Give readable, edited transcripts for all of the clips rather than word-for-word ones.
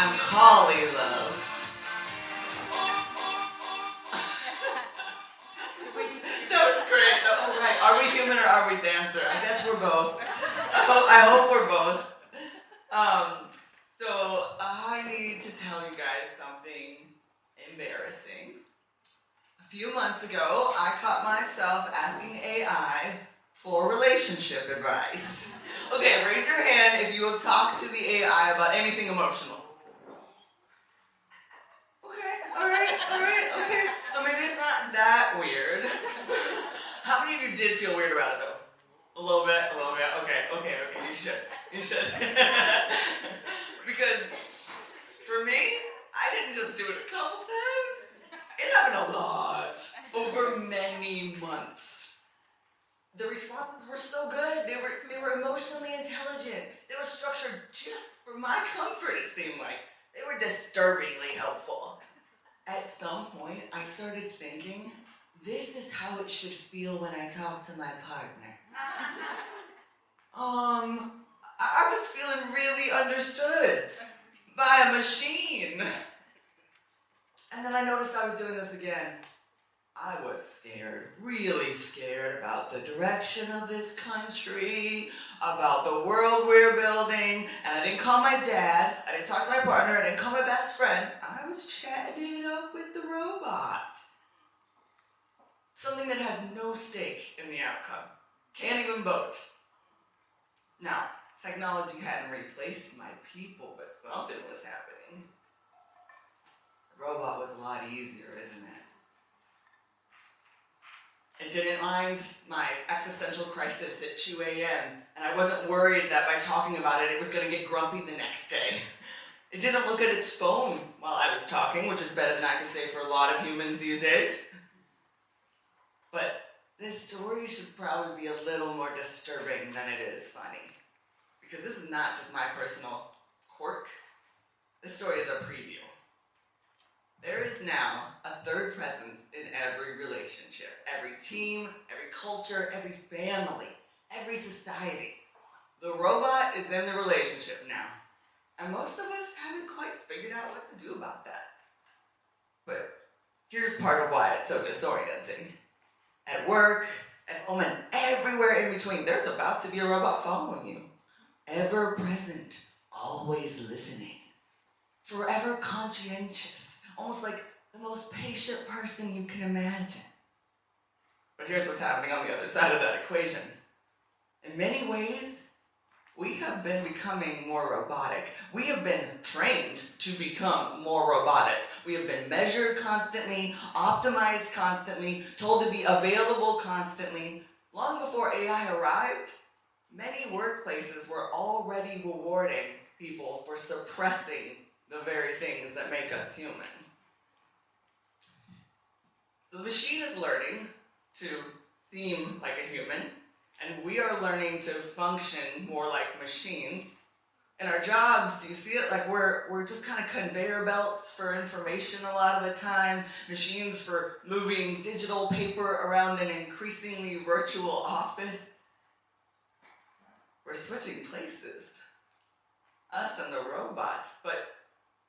I'm Collie, love. That was great. Oh, right. Are we human or are we dancer? I guess we're both. I hope we're both. So I need to tell you guys something embarrassing. A few months ago, I caught myself asking AI for relationship advice. Okay, raise your hand if you have talked to the AI about anything emotional. Okay, alright, okay. So maybe it's not that weird. How many of you did feel weird about it though? A little bit, okay, you should. Because for me, I didn't just do it a couple times. It happened a lot, over many months. The responses were so good. They were emotionally intelligent. They were structured just for my comfort, it seemed like. They were disturbingly helpful. At some point, I started thinking, this is how it should feel when I talk to my partner. I was feeling really understood by a machine. And then I noticed I was doing this again. I was scared, really scared about the direction of this country, about the world we're building, and I didn't call my dad, I didn't talk to my partner, I didn't call my best friend. I was chatting it up with the robot. Something that has no stake in the outcome. Can't even vote. Now, technology hadn't replaced my people, but something was happening. The robot was a lot easier, isn't it? It didn't mind my existential crisis at 2 a.m., and I wasn't worried that by talking about it, it was going to get grumpy the next day. It didn't look at its phone while I was talking, which is better than I can say for a lot of humans these days. But this story should probably be a little more disturbing than it is funny. Because this is not just my personal quirk. This story is a preview. There is now a third presence in every relationship, every team, every culture, every family, every society. The robot is in the relationship now. And most of us haven't quite figured out what to do about that. But here's part of why it's so disorienting. At work, at home, and everywhere in between, there's about to be a robot following you. Ever present, always listening. Forever conscientious, almost like the most patient person you can imagine. But here's what's happening on the other side of that equation. In many ways, we have been becoming more robotic. We have been trained to become more robotic. We have been measured constantly, optimized constantly, told to be available constantly. Long before AI arrived, many workplaces were already rewarding people for suppressing the very things that make us human. The machine is learning to seem like a human, and we are learning to function more like machines. In our jobs, do you see it? Like we're just kind of conveyor belts for information a lot of the time, machines for moving digital paper around an increasingly virtual office. We're switching places, us and the robots, but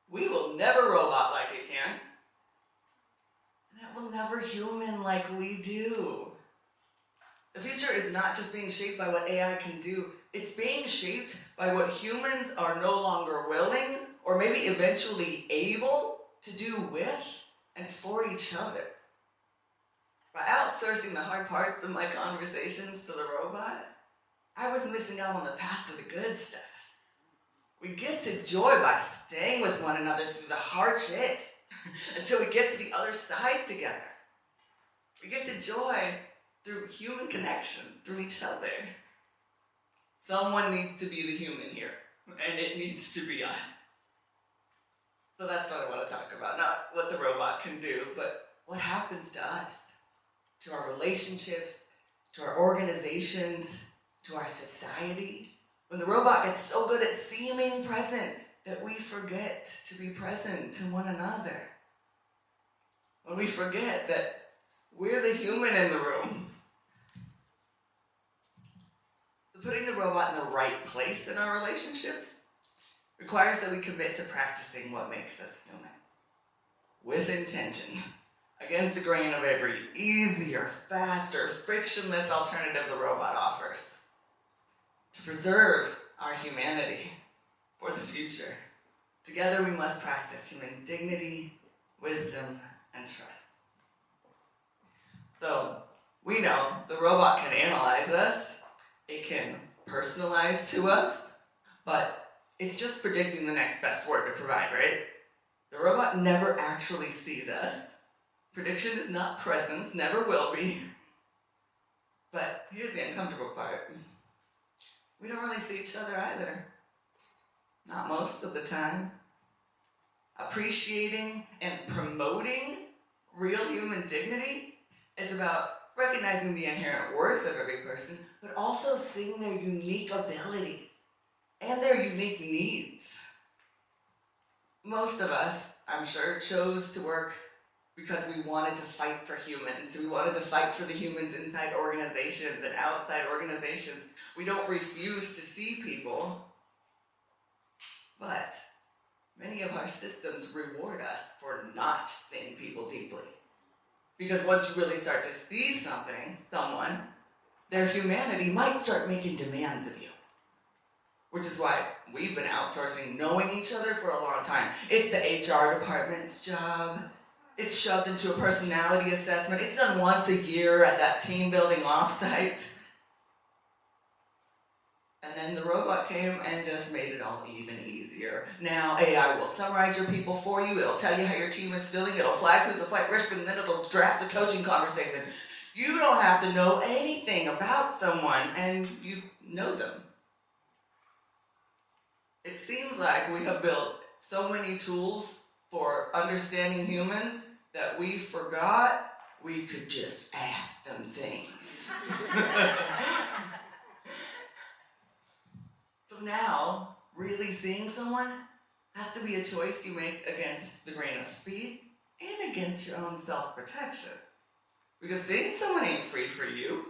we will never robot like it can, and it will never human like we do. The future is not just being shaped by what AI can do, it's being shaped by what humans are no longer willing, or maybe eventually able, to do with and for each other. By outsourcing the hard parts of my conversations to the robot, I was missing out on the path to the good stuff. We get to joy by staying with one another through the hard shit until we get to the other side together. We get to joy through human connection, through each other. Someone needs to be the human here, and it needs to be us. So that's what I want to talk about. Not what the robot can do, but what happens to us, to our relationships, to our organizations, to our society. When the robot gets so good at seeming present that we forget to be present to one another. When we forget that we're the human in the room. Putting the robot in the right place in our relationships requires that we commit to practicing what makes us human. With intention, against the grain of every easier, faster, frictionless alternative the robot offers. To preserve our humanity for the future, together we must practice human dignity, wisdom, and trust. So, we know the robot can analyze us, it can personalize to us, but it's just predicting the next best word to provide, right? The robot never actually sees us. Prediction is not presence, never will be. But here's the uncomfortable part. We don't really see each other either. Not most of the time. Appreciating and promoting real human dignity is about recognizing the inherent worth of every person, but also seeing their unique abilities and their unique needs. Most of us, I'm sure, chose to work because we wanted to fight for humans. We wanted to fight for the humans inside organizations and outside organizations. We don't refuse to see people, but many of our systems reward us for not seeing people deeply. Because once you really start to see someone, their humanity might start making demands of you. Which is why we've been outsourcing knowing each other for a long time. It's the HR department's job. It's shoved into a personality assessment. It's done once a year at that team building offsite. And then the robot came and just made it all even easier. Now AI will summarize your people for you. It'll tell you how your team is feeling. It'll flag who's a flight risk, and then it'll draft the coaching conversation. You don't have to know anything about someone, and you know them. It seems like we have built so many tools for understanding humans that we forgot we could just ask them things. So now, really seeing someone has to be a choice you make against the grain of speed and against your own self-protection. Because seeing someone ain't free for you.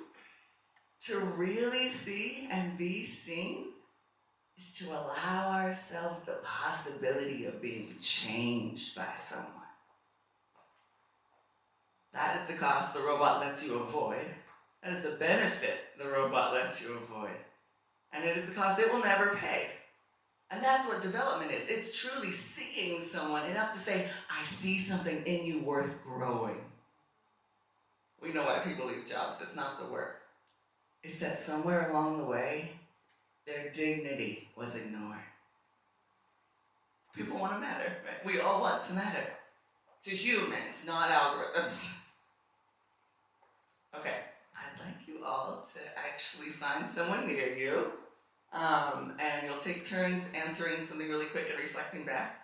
To really see and be seen is to allow ourselves the possibility of being changed by someone. That is the cost the robot lets you avoid. That is the benefit the robot lets you avoid. And it is the cost it will never pay. And that's what development is. It's truly seeing someone enough to say, I see something in you worth growing. We know why people leave jobs. It's not the work. It's that somewhere along the way, their dignity was ignored. People want to matter, right? We all want to matter. To humans, not algorithms. Okay, I'd like you all to actually find someone near you, and you'll take turns answering something really quick and reflecting back.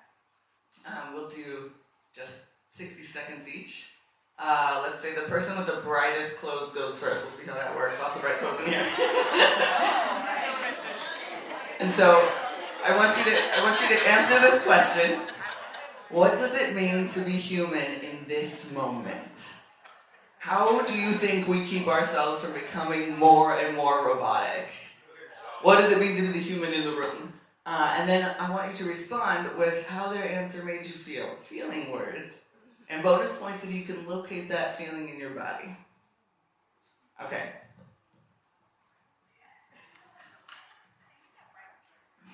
We'll do just 60 seconds each. Let's say the person with the brightest clothes goes first. We'll see how that works. Lots of bright clothes in here. And so, I want you to answer this question. What does it mean to be human in this moment? How do you think we keep ourselves from becoming more and more robotic? What does it mean to be the human in the room? And then I want you to respond with how their answer made you feel. Feeling words. And bonus points if you can locate that feeling in your body. Okay.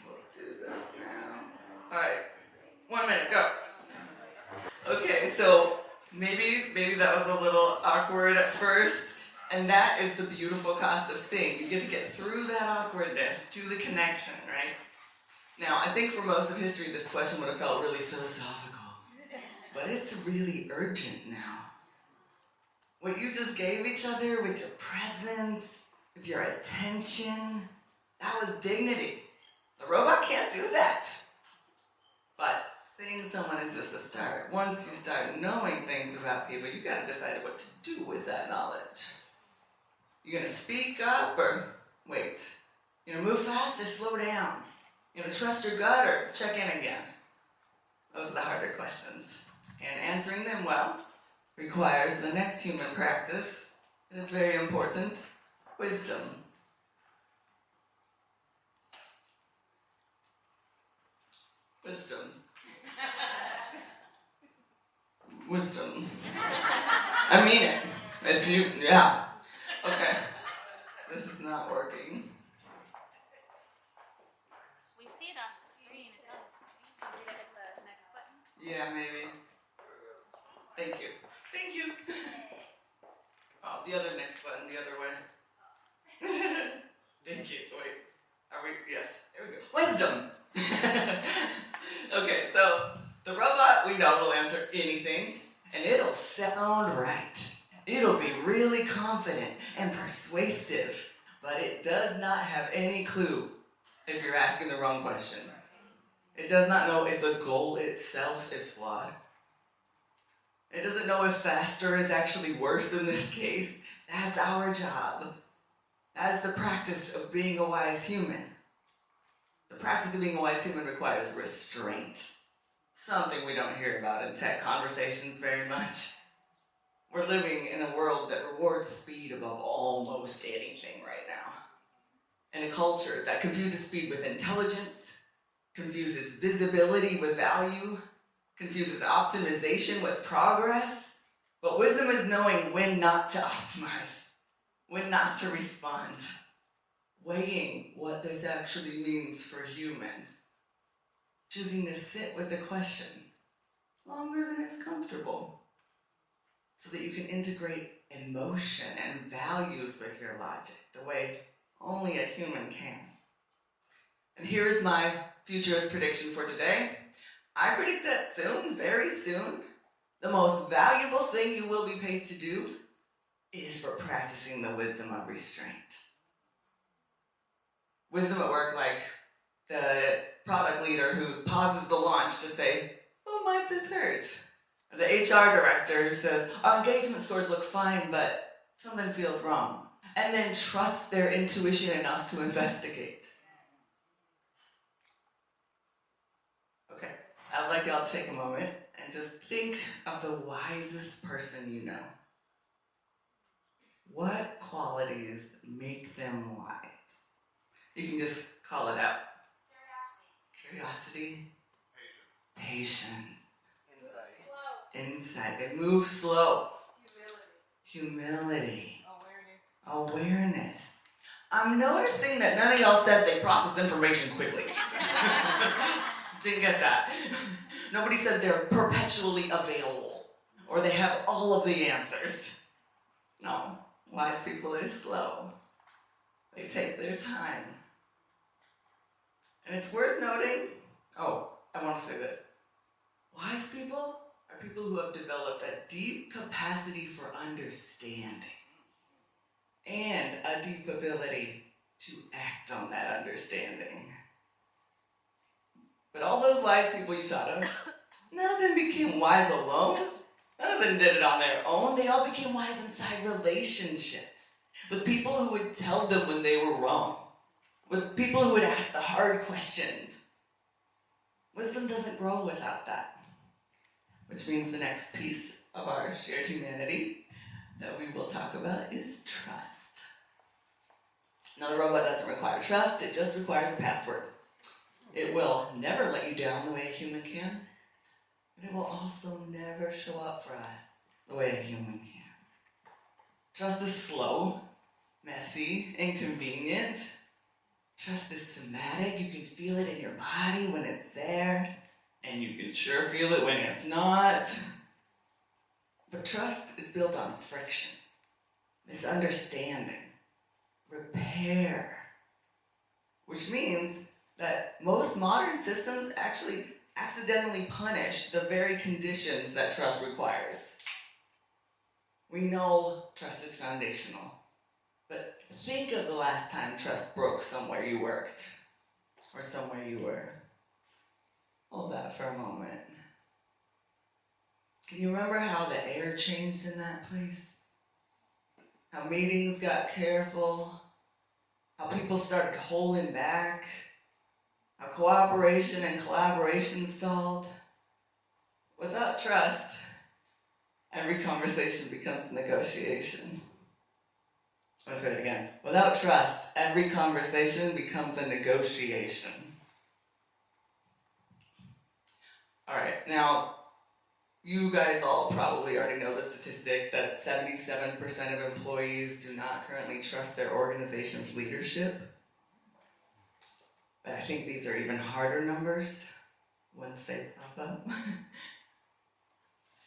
We'll do this now. Alright. 1 minute, go. Okay, so maybe that was a little awkward at first, and that is the beautiful cost of seeing. You get to get through that awkwardness to the connection, right? Now, I think for most of history, this question would have felt really philosophical, but it's really urgent now. What you just gave each other with your presence, with your attention, that was dignity. The robot can't do that. But seeing someone is just a start. Once you start knowing things about people, you gotta decide what to do with that knowledge. You gonna speak up or wait? You gonna move fast or slow down? You gonna trust your gut or check in again? Those are the harder questions. And answering them well requires the next human practice, and it's very important, wisdom. System. Wisdom. I mean it. If you, yeah. Okay. This is not working. We see it on the screen. It's on the screen. So we gotta hit the next button. Yeah, maybe. Thank you. Thank you. Oh, the other next button, the other way. Thank you. Wait. Are we? Yes. There we go. Wisdom. Okay, so the robot we know will answer anything, and it'll sound right. It'll be really confident and persuasive, but it does not have any clue if you're asking the wrong question. It does not know if the goal itself is flawed. It doesn't know if faster is actually worse in this case. That's our job. That's the practice of being a wise human. The practice of being a wise human requires restraint. Something we don't hear about in tech conversations very much. We're living in a world that rewards speed above almost anything right now. In a culture that confuses speed with intelligence, confuses visibility with value, confuses optimization with progress. But wisdom is knowing when not to optimize, when not to respond, weighing what this actually means for humans, choosing to sit with the question longer than is comfortable, so that you can integrate emotion and values with your logic the way only a human can. And here's my futurist prediction for today. I predict that soon, very soon, the most valuable thing you will be paid to do is for practicing the wisdom of restraint. Wisdom at work, like the product leader who pauses the launch to say, "Oh, might this hurt?" Or the HR director who says, "Our engagement scores look fine, but something feels wrong." And then trusts their intuition enough to investigate. Okay, I'd like y'all to take a moment and just think of the wisest person you know. What qualities make them wise? You can just call it out. Curiosity. Patience. Insight. They move slow. Humility. Awareness. I'm noticing that none of y'all said they process information quickly. Didn't get that. Nobody said they're perpetually available or they have all of the answers. No, wise people are slow. They take their time. And it's worth noting, I want to say this. Wise people are people who have developed a deep capacity for understanding and a deep ability to act on that understanding. But all those wise people you thought of, none of them became wise alone. None of them did it on their own. They all became wise inside relationships with people who would tell them when they were wrong, with people who would ask the hard questions. Wisdom doesn't grow without that, which means the next piece of our shared humanity that we will talk about is trust. Now, the robot doesn't require trust, it just requires a password. It will never let you down the way a human can, but it will also never show up for us the way a human can. Trust is slow, messy, inconvenient. Trust is somatic. You can feel it in your body when it's there, and you can sure feel it when it's not. But trust is built on friction, misunderstanding, repair, which means that most modern systems actually accidentally punish the very conditions that trust requires. We know trust is foundational, but think of the last time trust broke somewhere you worked or somewhere you were. Hold that for a moment. Can you remember how the air changed in that place? How meetings got careful? How people started holding back? How cooperation and collaboration stalled? Without trust, every conversation becomes negotiation. Let's say it again. Without trust, every conversation becomes a negotiation. Alright, now, you guys all probably already know the statistic that 77% of employees do not currently trust their organization's leadership. But I think these are even harder numbers once they pop up.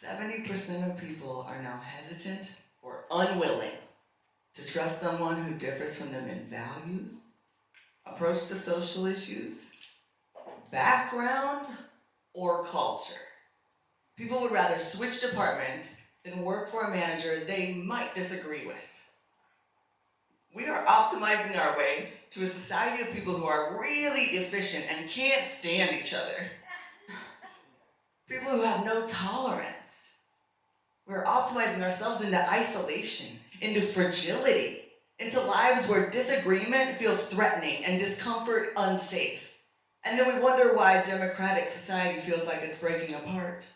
70% of people are now hesitant or unwilling to trust someone who differs from them in values, approach to social issues, background, or culture. People would rather switch departments than work for a manager they might disagree with. We are optimizing our way to a society of people who are really efficient and can't stand each other. People who have no tolerance. We're optimizing ourselves into isolation, into fragility, into lives where disagreement feels threatening and discomfort unsafe. And then we wonder why democratic society feels like it's breaking apart.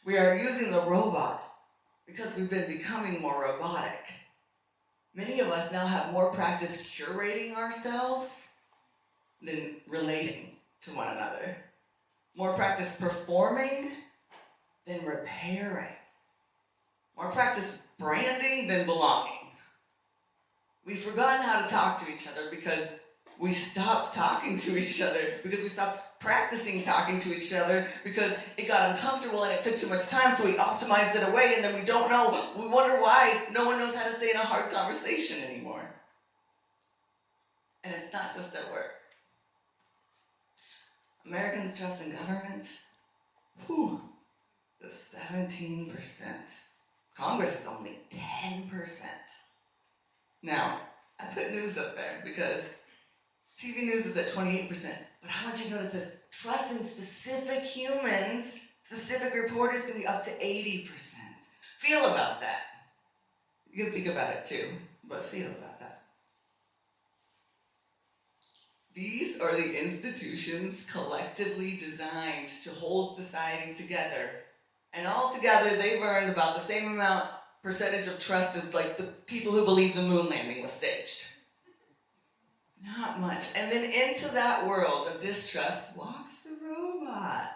We are using the robot because we've been becoming more robotic. Many of us now have more practice curating ourselves than relating to one another. More practice performing than repairing. More practice branding than belonging. We've forgotten how to talk to each other because we stopped talking to each other, because we stopped practicing talking to each other, because it got uncomfortable and it took too much time, so we optimized it away, and then we don't know, we wonder why no one knows how to stay in a hard conversation anymore. And it's not just at work. Americans trust in government? Whew, just 17%. Congress is only 10%. Now, I put news up there because TV news is at 28%, but I want you to notice this. Trust in specific humans, specific reporters can be up to 80%. Feel about that. You can think about it too, but feel about that. These are the institutions collectively designed to hold society together. And all together, they've earned about the same percentage of trust as like the people who believe the moon landing was staged. Not much. And then into that world of distrust walks the robot.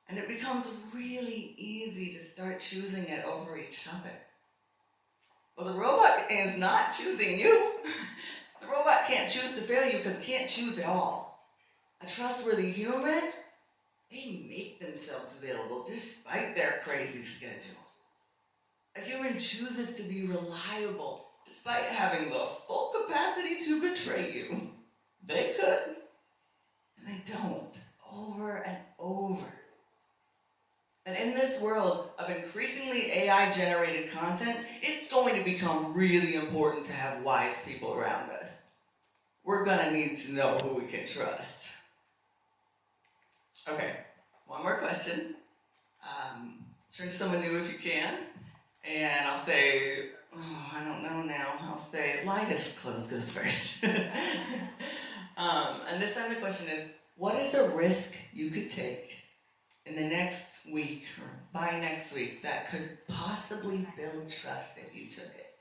And it becomes really easy to start choosing it over each other. Well, the robot is not choosing you. The robot can't choose to fail you because it can't choose at all. A trustworthy human, they make themselves available despite their crazy schedule. A human chooses to be reliable despite having the full capacity to betray you. They could, and they don't, over and over. And in this world of increasingly AI-generated content, it's going to become really important to have wise people around us. We're gonna need to know who we can trust. Okay, one more question. Turn to someone new if you can. And I'll say, I don't know now. I'll say, lightest clothes goes first. And this time the question is, what is a risk you could take in the next week or by next week that could possibly build trust if you took it?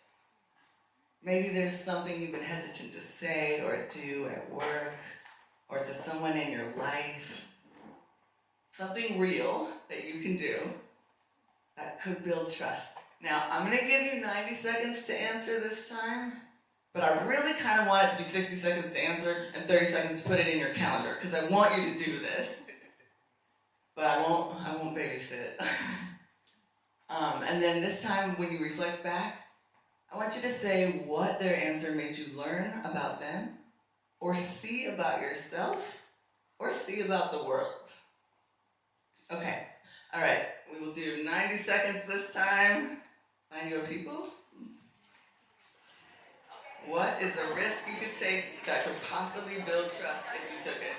Maybe there's something you've been hesitant to say or do at work or to someone in your life. Something real that you can do that could build trust. Now, I'm going to give you 90 seconds to answer this time, but I really kind of want it to be 60 seconds to answer and 30 seconds to put it in your calendar, because I want you to do this. But I won't babysit. And then this time, when you reflect back, I want you to say what their answer made you learn about them, or see about yourself, or see about the world. Okay, all right, we will do 90 seconds this time. Find your people. What is a risk you could take that could possibly build trust if you took it?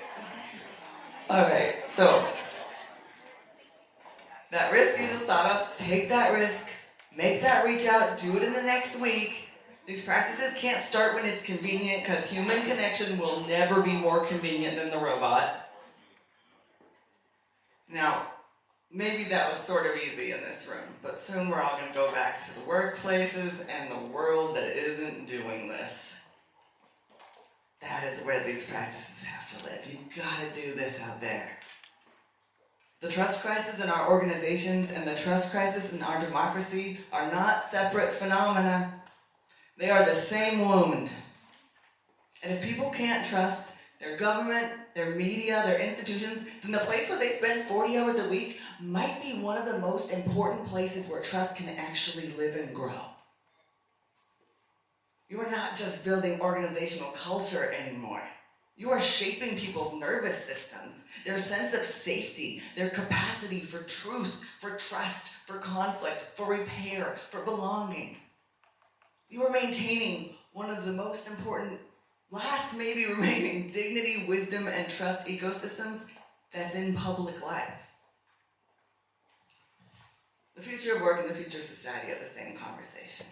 All right, so that risk you just thought of, take that risk, make that reach out, do it in the next week. These practices can't start when it's convenient because human connection will never be more convenient than the robot. Now, maybe that was sort of easy in this room, but soon we're all going to go back to the workplaces and the world that isn't doing this. That is where these practices have to live. You've got to do this out there. The trust crisis in our organizations and the trust crisis in our democracy are not separate phenomena. They are the same wound. And if people can't trust their government, their media, their institutions, then the place where they spend 40 hours a week might be one of the most important places where trust can actually live and grow. You are not just building organizational culture anymore. You are shaping people's nervous systems, their sense of safety, their capacity for truth, for trust, for conflict, for repair, for belonging. You are maintaining one of the most important, last maybe remaining dignity, wisdom, and trust ecosystems that's in public life. The future of work and the future of society are the same conversation.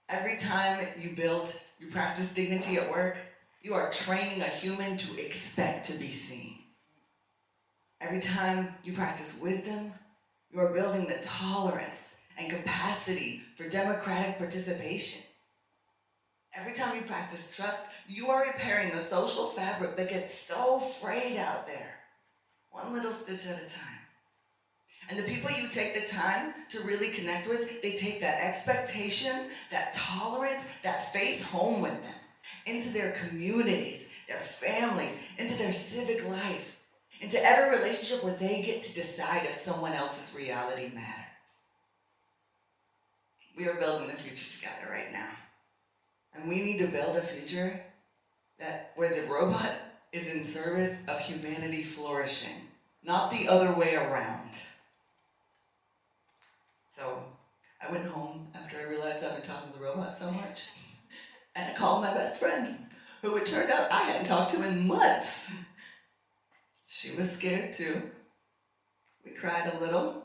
Every time you practice dignity at work, you are training a human to expect to be seen. Every time you practice wisdom, you are building the tolerance and capacity for democratic participation. Every time you practice trust, you are repairing the social fabric that gets so frayed out there, one little stitch at a time. And the people you take the time to really connect with, they take that expectation, that tolerance, that faith home with them, into their communities, their families, into their civic life, into every relationship where they get to decide if someone else's reality matters. We are building the future together right now. And we need to build a future where the robot is in service of humanity flourishing, not the other way around. So I went home after I realized I've been talking to the robot so much, and I called my best friend, who it turned out I hadn't talked to in months. She was scared too. We cried a little,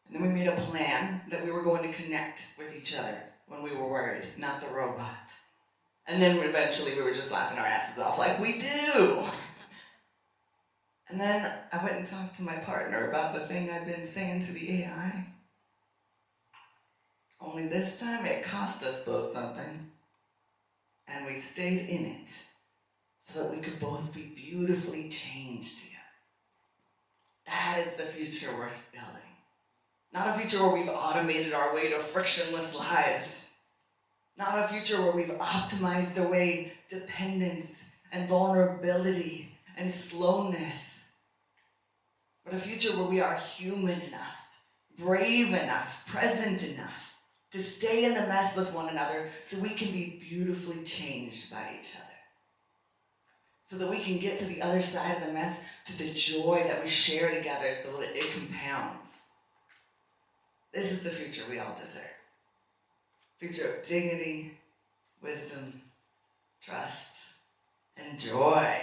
and then we made a plan that we were going to connect with each other when we were worried, not the robot. And then eventually we were just laughing our asses off like we do. And then I went and talked to my partner about the thing I'd been saying to the AI. Only this time it cost us both something. And we stayed in it so that we could both be beautifully changed together. That is the future worth building. Not a future where we've automated our way to frictionless lives. Not a future where we've optimized away dependence and vulnerability and slowness. But a future where we are human enough, brave enough, present enough to stay in the mess with one another so we can be beautifully changed by each other. So that we can get to the other side of the mess to the joy that we share together so that it compounds. This is the future we all deserve. Future of dignity, wisdom, trust, and joy.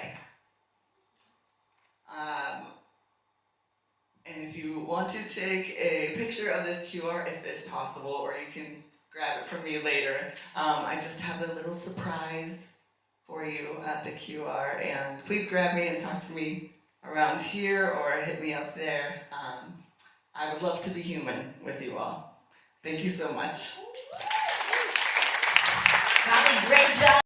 And if you want to take a picture of this QR, if it's possible, or you can grab it from me later, I just have a little surprise for you at the QR. And please grab me and talk to me around here or hit me up there. I would love to be human with you all. Thank you so much. Holly, great job.